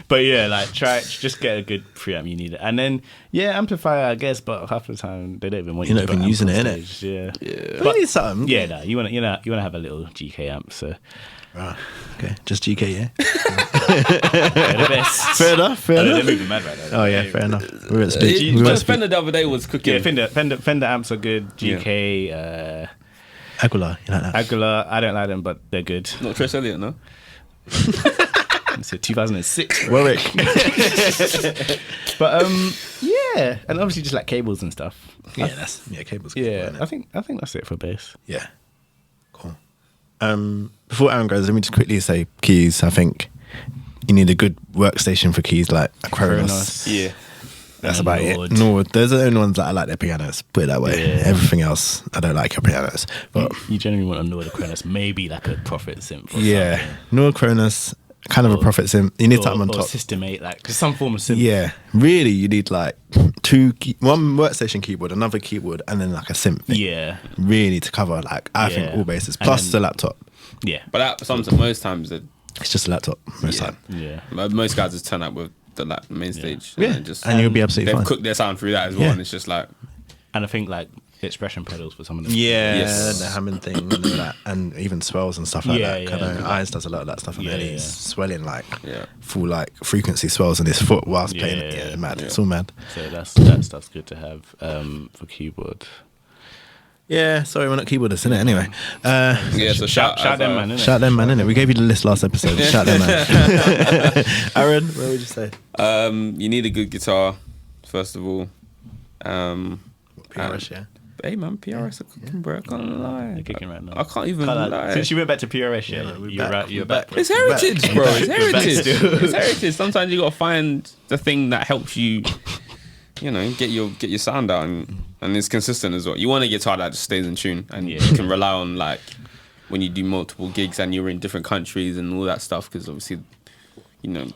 D: But yeah, like just get a good preamp. You need it, and then amplifier, I guess. But half the time they don't even want
B: You're
D: you
B: not
D: to
B: even
D: put
B: using
D: amp
B: it,
D: on
B: innit?
D: stage. Yeah.
B: But you need something.
D: Yeah, no, you want to have a little GK amp. So
B: Right. Okay. Just GK, yeah.
D: they're the best.
B: Fair enough. Fair
D: I know,
B: enough.
D: they're moving mad right now.
B: Oh yeah, fair enough. We were at speed. We were at
C: Just
B: speed.
C: Fender the other day was cooking.
D: Yeah, Fender amps are good. GK.
B: Aguilar, you like that?
D: Aguilar, I don't like them, but they're good.
C: Not Trace Elliott, no.
D: It's a 2006.
B: Warwick.
D: But yeah, and obviously just like cables and stuff.
B: Cables.
D: Yeah, I think that's it for bass.
B: Yeah. Cool. Before Aaron goes, let me just quickly say keys. I think you need a good workstation for keys like a Kronos.
C: Yeah.
B: That's
D: And
B: about
D: Lord.
B: it. No, those are the only ones that I like their pianos. Put it that way.
D: Yeah.
B: Everything else, I don't like your pianos. But
D: You generally want to know the Kronos, maybe like a Prophet synth. Or
B: yeah,
D: something.
B: Nord Kronos, kind of a Prophet sim. You need something on
D: or
B: top.
D: System 8, like just some form of synth.
B: Yeah, really, you need like one workstation keyboard, another keyboard, and then like a synth. Thing.
D: Yeah.
B: Really to cover like I think
D: Yeah.
B: all bases
D: And
B: plus
D: then-
B: the laptop.
D: Yeah.
C: But most times,
B: It's just a laptop most
C: Yeah.
B: time.
D: Yeah.
C: most guys just turn up with the main stage.
B: Yeah.
C: And just
B: And you'll be absolutely
C: they've
B: fine.
C: cooked their sound through that as well,
B: Yeah.
C: and it's just like
D: And I think like expression pedals for some of them.
B: Yeah,
C: Yes.
B: the Hammond thing and all that, and even swells and stuff like
D: Yeah,
B: that.
D: yeah.
B: I know Irons does a lot of that stuff, and then
D: Yeah,
B: he's
D: yeah.
B: swelling like
C: Yeah.
B: full like frequency swells on his foot whilst
D: Yeah,
B: playing it.
D: yeah,
B: Yeah, mad.
C: yeah.
B: It's all mad.
D: So that stuff's good to have for keyboard.
B: Yeah, sorry, we're not keyboardists, innit? Anyway,
C: yeah. So
D: Shout them, man, innit?
B: shout them, man, innit? We gave you the list last episode. Shout them, man. Aaron, what would you say?
C: You need a good guitar, first of all.
B: PRS, yeah.
C: Hey man, PRS are cooking, bro. I can't lie.
D: They're kicking right now.
C: I can't even lie.
D: Since you went back to PRS, yeah,
B: Yeah, we're
D: you're
B: back,
D: right.
B: we're
D: You're
B: back.
D: back.
C: It's heritage, bro. It's
D: We're back
C: heritage.
D: still.
C: It's heritage. Sometimes you gotta find the thing that helps you, get your sound out, and it's consistent as well. You want a guitar that just stays in tune, and
D: Yeah.
C: you can rely on like when you do multiple gigs and you're in different countries and all that stuff, because obviously, the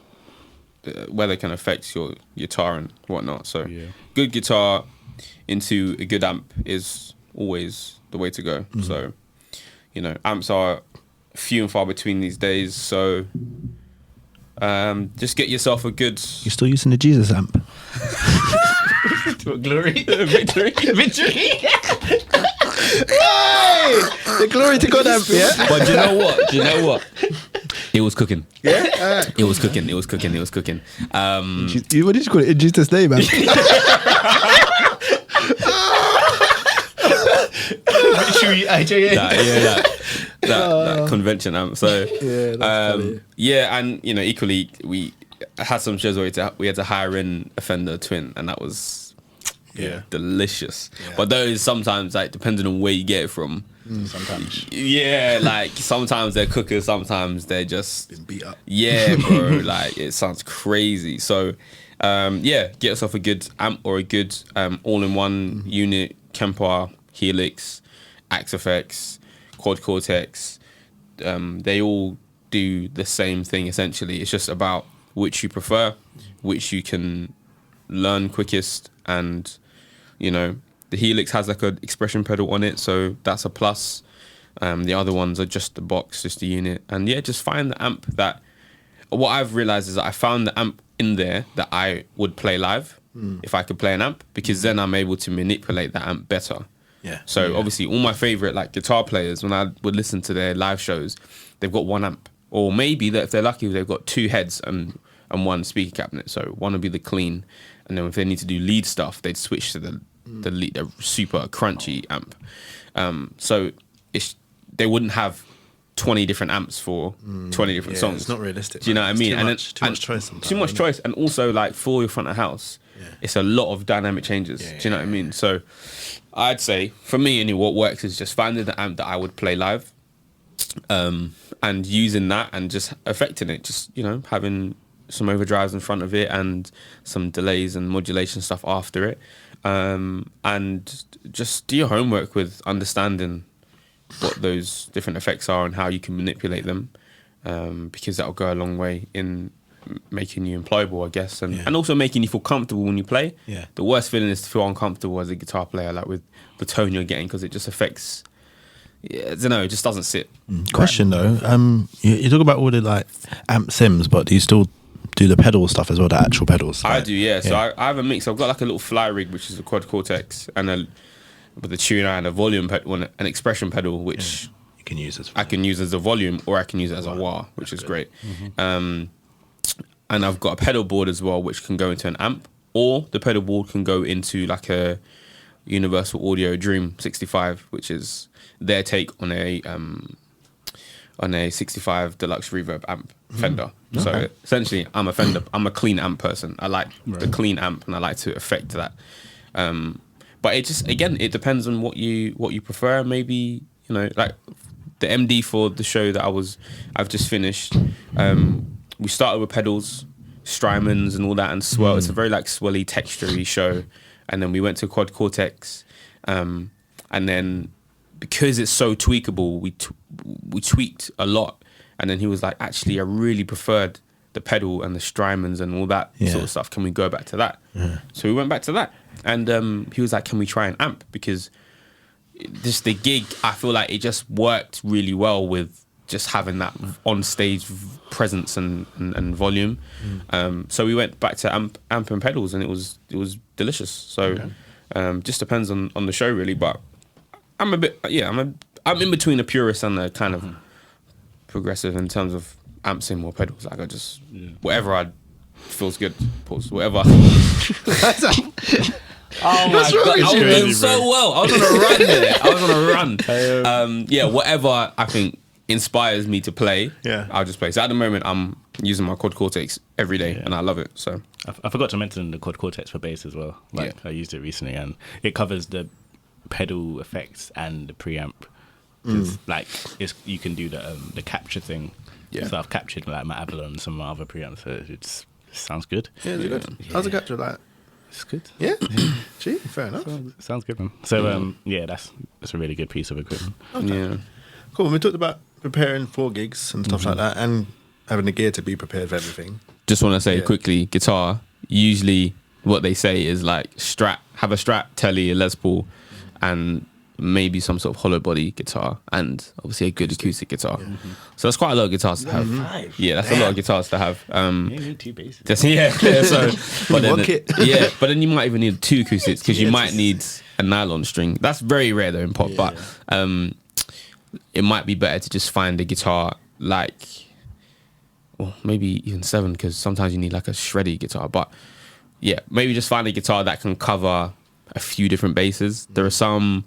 C: weather can affect your guitar and whatnot. So,
D: Yeah.
C: good guitar into a good amp is always the way to go. So, amps are few and far between these days. So, just get yourself a good
B: You're still using the Jesus amp?
D: Glory.
C: victory.
B: The glory to God amp, yeah?
C: But do you know what? It was cooking. Yeah, it was cooking. It was cooking. It was cooking.
B: What did you call it? In Jesus' name, man.
C: That convention amp. So
B: Yeah, that's funny.
C: and equally we had some shows where we had to hire in a Fender Twin, and that was delicious.
B: Yeah.
C: But those sometimes, like, depending on where you get it from,
B: Sometimes
C: like sometimes they're cookers, sometimes they're just
B: been beat up.
C: yeah, bro. Like, it sounds crazy. So, get yourself a good amp or a good all-in-one unit. Kemper, Helix, Axe FX, Quad Cortex. They all do the same thing essentially. It's just about which you prefer, which you can learn quickest, and the Helix has like an expression pedal on it, so that's a plus. The other ones are just the box, just the unit, and just find the amp that. What I've realized is that I found the amp in there that I would play live if I could play an amp, because then I'm able to manipulate that amp better.
B: Yeah.
C: So obviously, all my favorite like guitar players, when I would listen to their live shows, they've got one amp, or maybe that if they're lucky, they've got two heads and one speaker cabinet. So one would be the clean, and then if they need to do lead stuff, they'd switch to the lead, the super crunchy amp. So they wouldn't have 20 different amps for 20 different songs.
B: It's not realistic.
C: Do you know what I mean?
B: Too much choice sometimes.
C: Too much choice, and also like for your front of house, it's a lot of dynamic changes. Do you know what I mean? So I'd say for me, anyway, what works is just finding the amp that I would play live, and using that and just affecting it. Just having some overdrives in front of it and some delays and modulation stuff after it, and just do your homework with understanding what those different effects are and how you can manipulate them, because that'll go a long way in making you employable, I guess, and also making you feel comfortable when you play.
B: Yeah.
C: The worst feeling is to feel uncomfortable as a guitar player, like with the tone you're getting, because it just affects. I don't know, it just doesn't sit.
B: Question though, you talk about all the like amp sims, but do you still do the pedal stuff as well, the actual pedals?
C: I
B: Like,
C: do, yeah. So I have a mix. I've got like a little fly rig, which is a Quad Cortex, and with a tuner and a volume pedal, an expression pedal, which
B: you can use as
C: I can use as a volume, or I can use it as a wah, which is great. And I've got a pedal board as well, which can go into an amp, or the pedal board can go into like a Universal Audio Dream 65, which is their take on a 65 deluxe reverb amp Fender. So essentially, I'm a clean amp person. I like the clean amp, and I like to affect that. But it just, again, it depends on what you prefer. Maybe, like the MD for the show that I've just finished. We started with pedals, Strymons and all that, and swell. It's a very like swelly, textury show. And then we went to Quad Cortex, and then because it's so tweakable, we tweaked a lot. And then he was like, actually, I really preferred the pedal and the Strymons and all that sort of stuff. Can we go back to that? So we went back to that. And he was like, can we try an amp? Because just the gig, I feel like it just worked really well with just having that on stage presence and volume. So we went back to amp and pedals, and it was delicious. So just depends on the show really. But I'm a bit I'm in between a purist and a kind of progressive in terms of amps in more pedals. Like I just whatever feels good. Pause. Whatever. Oh my god! I was doing so well. I was on a run there. I was on a run. Whatever I think inspires me to play, I'll just play. So at the moment, I'm using my Quad Cortex every day, and I love it. So
D: I forgot to mention the Quad Cortex for bass as well. I used it recently, and it covers the pedal effects and the preamp. You can do the capture thing. So I've captured like my Avalon and some of my other preamps. So it sounds good.
B: Yeah, it's good. How's the capture like?
D: It's good.
B: Yeah. Gee, fair enough.
D: Sounds good, man. So that's a really good piece of equipment.
B: Okay.
C: Yeah.
B: Cool. We talked about preparing for gigs and stuff like that, and having the gear to be prepared for everything.
C: Just want to say quickly, guitar. Usually, what they say is like have a Strat, Telly, a Les Paul, and maybe some sort of hollow body guitar, and obviously a good acoustic guitar. So that's quite a lot of guitars to have. Yeah, that's a lot of guitars to have.
D: You need two basses.
C: But then you might even need two acoustics because you might need a nylon string. That's very rare though in pop, but it might be better to just find a guitar maybe even 7, because sometimes you need like a shreddy guitar. But yeah, maybe just find a guitar that can cover a few different basses. There are some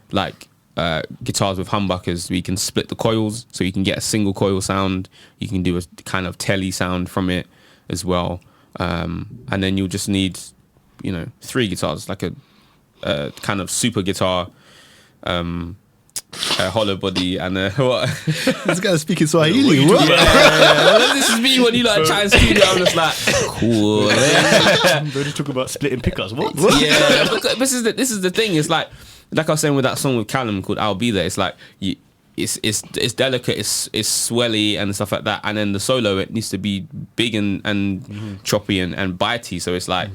C: guitars with humbuckers where you can split the coils, so you can get a single coil sound. You can do a kind of telly sound from it as well, and then you'll just need 3 guitars, like a kind of super guitar, a hollow body, and a what?
B: This guy's speaking Swahili. What?
C: This is me when you try and studio. I'm just like, cool.
D: We're just talking about splitting pickups. What?
C: Yeah, this is the thing. It's like I was saying with that song with Callum called "I'll Be There." It's like it's delicate, it's swelly and stuff like that, and then the solo, it needs to be big and choppy and bitey. So it's like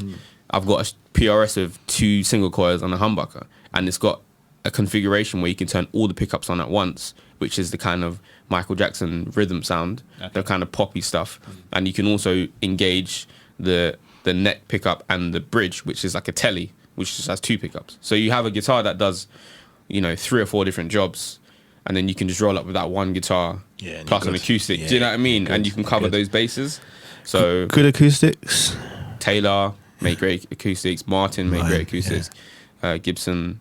C: I've got a PRS with 2 single coils and a humbucker, and it's got a configuration where you can turn all the pickups on at once, which is the kind of Michael Jackson rhythm sound, the kind of poppy stuff. And you can also engage the neck pickup and the bridge, which is like a telly, which just has 2 pickups. So you have a guitar that does 3 or 4 different jobs, and then you can just roll up with that one guitar plus an acoustic. Do you know what I mean? And you can cover those bases. So
B: good acoustics.
C: Taylor made great acoustics. Martin made great acoustics. Gibson.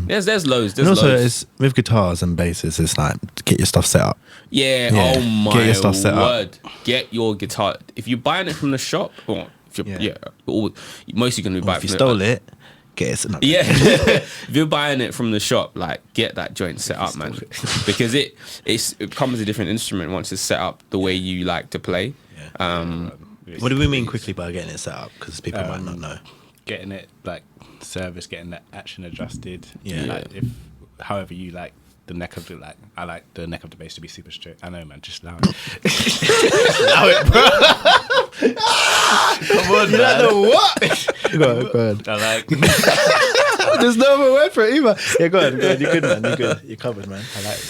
C: There's loads.
B: And also, it's with guitars and basses, it's like get your stuff set up.
C: Yeah. Oh my
B: get your stuff set
C: word!
B: Up.
C: Get your guitar. If you're buying it from the shop, or if you're, mostly going to be buying.
B: If you stole it, get it set up.
C: Yeah. If you're buying it from the shop, get that joint set up, man, because it becomes a different instrument once it's set up the way you like to play.
B: What do we mean quickly by getting it set up? Because people might not know.
D: Getting it service, getting that action adjusted. If however you like the neck of the I like the neck of the bass to be super straight. I know, man, just allow it. Allow it, bro. Come on, you man. Don't know what?
B: Go ahead.
D: I like.
B: There's no other word for it either. Yeah, go ahead. You're good, man. You're good. You're covered, man.
D: I like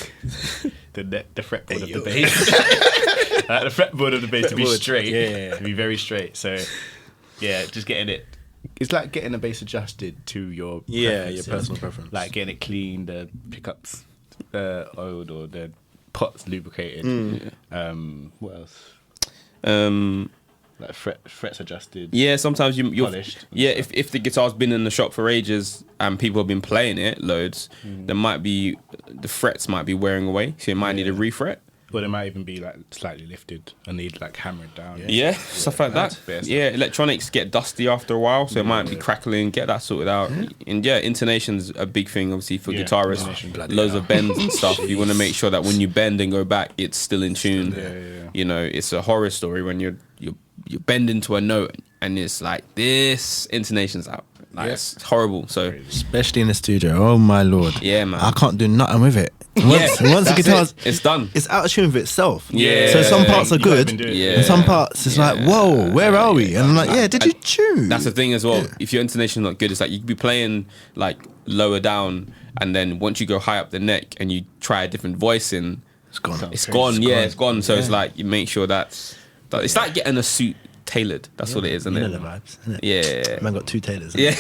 D: the fretboard of the bass. I like the fretboard of the bass to be straight. To be very straight. So just getting it. It's like getting a bass adjusted to your
B: your personal preference.
D: Like getting it clean, the pickups oiled or the pots lubricated. What else? like frets adjusted.
C: Yeah, sometimes you're
D: Polished.
C: yeah. If the guitar's been in the shop for ages and people have been playing it loads, there might be the frets might be wearing away, so you might need a refret.
D: Or they might even be like slightly lifted and need like hammered down.
C: Yeah, stuff like that. Yeah, electronics get dusty after a while, so it might be crackling. Get that sorted out. And yeah, intonation's a big thing, obviously, for guitarists. Loads of bends and stuff. You want to make sure that when you bend and go back, it's still in tune. You know, it's a horror story when you're bending to a note and it's like this intonation's out. Like it's horrible. So
B: especially in the studio. Oh my lord.
C: Yeah, man.
B: I can't do nothing with it. Once the guitar's
C: it's done.
B: It's out of tune with itself.
C: Yeah.
B: So some parts are good,
C: Yeah.
B: and some parts it's like, whoa, where are we? And I'm like, yeah, did you tune?
C: That's the thing as well. If your intonation's not good, it's like you could be playing like lower down, and then once you go high up the neck and you try a different voicing,
B: It's gone.
C: it's gone. Yeah, it's gone. So it's like you make sure that it's like getting a suit tailored. That's what it is, isn't
B: You
C: it?
B: know the vibes, innit?
C: Yeah.
B: Man got 2 tailors.
C: Yeah.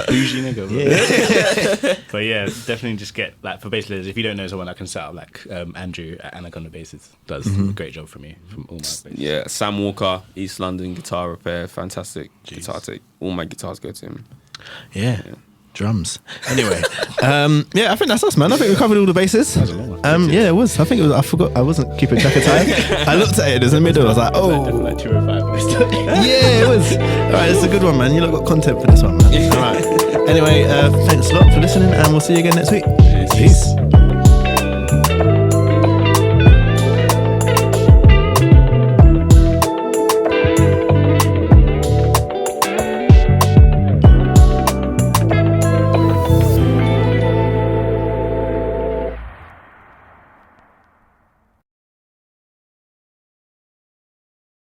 D: Bougie nigga, bro. But yeah, definitely just get like for bass players. If you don't know someone, I can set up like Andrew at Anaconda Basses does a great job for me from all my basses.
C: Yeah, Sam Walker, East London guitar repair, fantastic guitar tech. All my guitars go to him.
B: Yeah. Drums. Anyway, yeah, I think that's us, man. I think we covered all the bases.
D: That was a long one.
B: Yeah, it was. I think it was. I forgot. I wasn't keeping track of time. I looked at it. It was in the middle. I was like, oh,
D: Like 205.
B: yeah, it was. All right, it's a good one, man. You lot got content for this one, man. All right. Anyway, thanks a lot for listening, and we'll see you again next week. Peace.